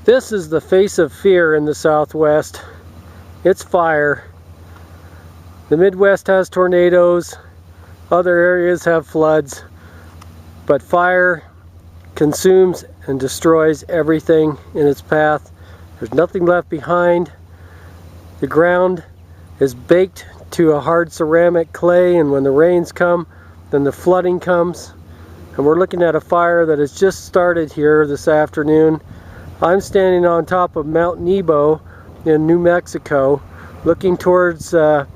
This is the face of fear in the Southwest. It's fire. The Midwest has tornadoes, other areas have floods, but fire consumes and destroys everything in its path. There's nothing left behind. The ground is baked to a hard ceramic clay, and when the rains come, then the flooding comes. And we're looking at a fire that has just started here this afternoon. I'm standing on top of Mount Nebo in New Mexico, looking towards the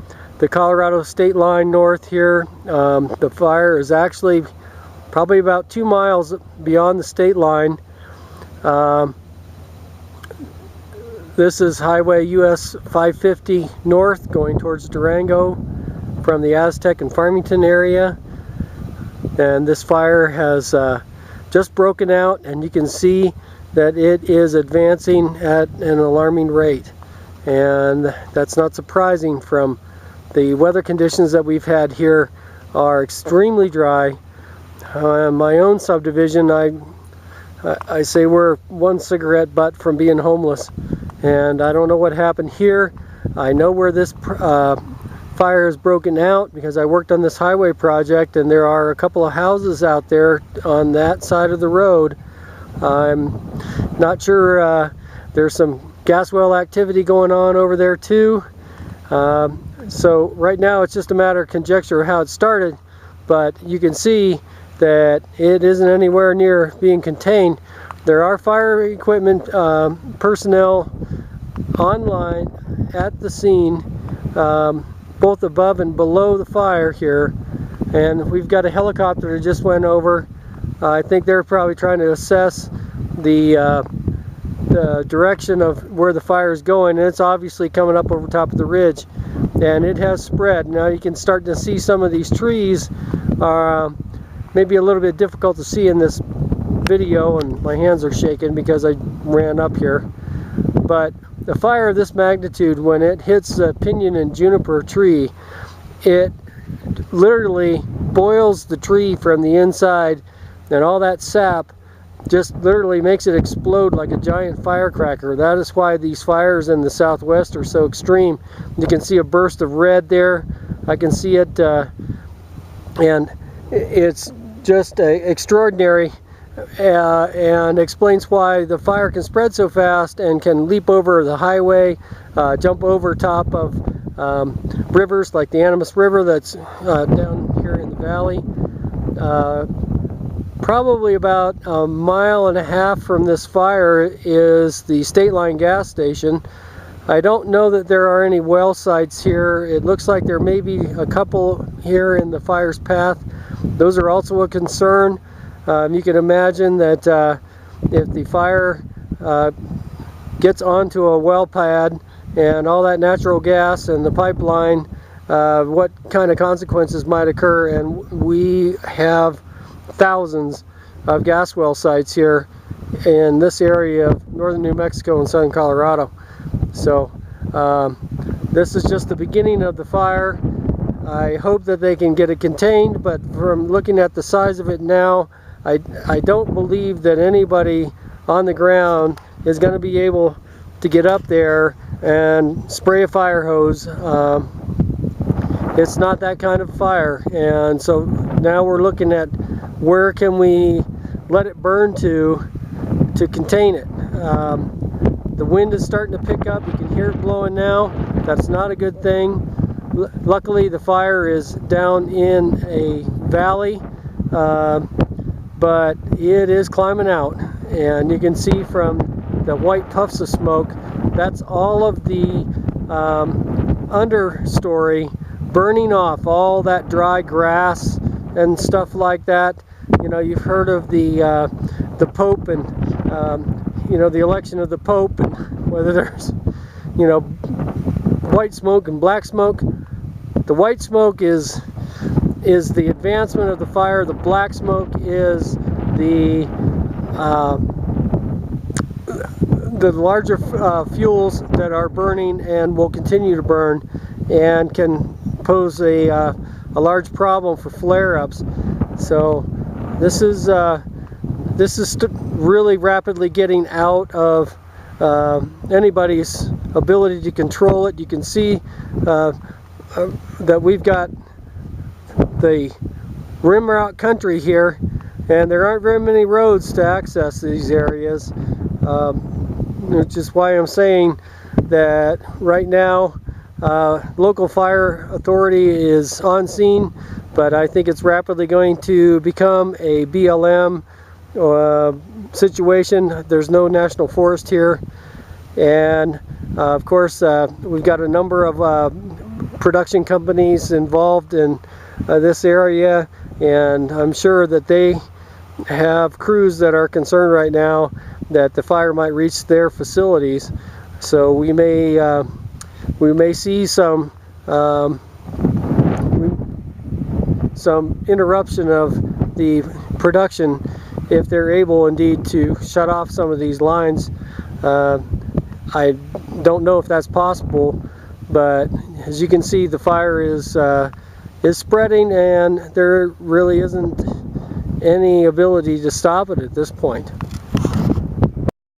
Colorado state line north here. The fire is actually probably about 2 miles beyond the state line. This is Highway US 550 north going towards Durango from the Aztec and Farmington area. And this fire has just broken out, and you can see that it is advancing at an alarming rate. And that's not surprising. From the weather conditions that we've had here are extremely dry. My own subdivision, I say we're one cigarette butt from being homeless, and I don't know what happened here. I know where this fire has broken out because I worked on this highway project, and there are a couple of houses out there on that side of the road. I'm not sure, there's some gas well activity going on over there too. So right now it's just a matter of conjecture of how it started, but you can see that it isn't anywhere near being contained. There are fire equipment personnel online at the scene, both above and below the fire here, and we've got a helicopter that just went over. I think they're probably trying to assess the direction of where the fire is going, and it's obviously coming up over top of the ridge, and it has spread. Now you can start to see some of these trees are maybe a little bit difficult to see in this video, and my hands are shaking because I ran up here. But the fire of this magnitude, when it hits a pinyon and juniper tree, it literally boils the tree from the inside, and all that sap just literally makes it explode like a giant firecracker. That is why these fires in the Southwest are so extreme. You can see a burst of red there. I can see it, and it's just extraordinary, and explains why the fire can spread so fast and can leap over the highway, jump over top of rivers like the Animas River that's down here in the valley. Probably about 1.5 miles from this fire is the State Line gas station. I don't know that there are any well sites here. It looks like there may be a couple here in the fire's path. Those are also a concern. You can imagine that if the fire gets onto a well pad and all that natural gas and the pipeline, what kind of consequences might occur. And we have thousands of gas well sites here in this area of northern New Mexico and southern Colorado. So this is just the beginning of the fire. I hope that they can get it contained, but from looking at the size of it now, I don't believe that anybody on the ground is going to be able to get up there and spray a fire hose. It's not that kind of fire, and so now we're looking at where can we let it burn to contain it. The wind is starting to pick up. You can hear it blowing now. That's not a good thing. Luckily the fire is down in a valley, but it is climbing out, and you can see from the white puffs of smoke, that's all of the understory burning off, all that dry grass and stuff like that. You know, you've heard of the Pope and you know, the election of the Pope, and whether there's, you know, white smoke and black smoke. The white smoke is the advancement of the fire. The black smoke is the larger fuels that are burning and will continue to burn, and can pose a large problem for flare-ups. So this is really rapidly getting out of anybody's ability to control it. You can see that we've got the rimrock country here, and there aren't very many roads to access these areas, which is why I'm saying that right now local fire authority is on scene, but I think it's rapidly going to become a BLM situation. There's no national forest here, and of course we've got a number of production companies involved in this area, and I'm sure that they have crews that are concerned right now that the fire might reach their facilities. So we may see some interruption of the production if they're able indeed to shut off some of these lines. I don't know if that's possible, but as you can see, the fire is spreading, and there really isn't any ability to stop it at this point.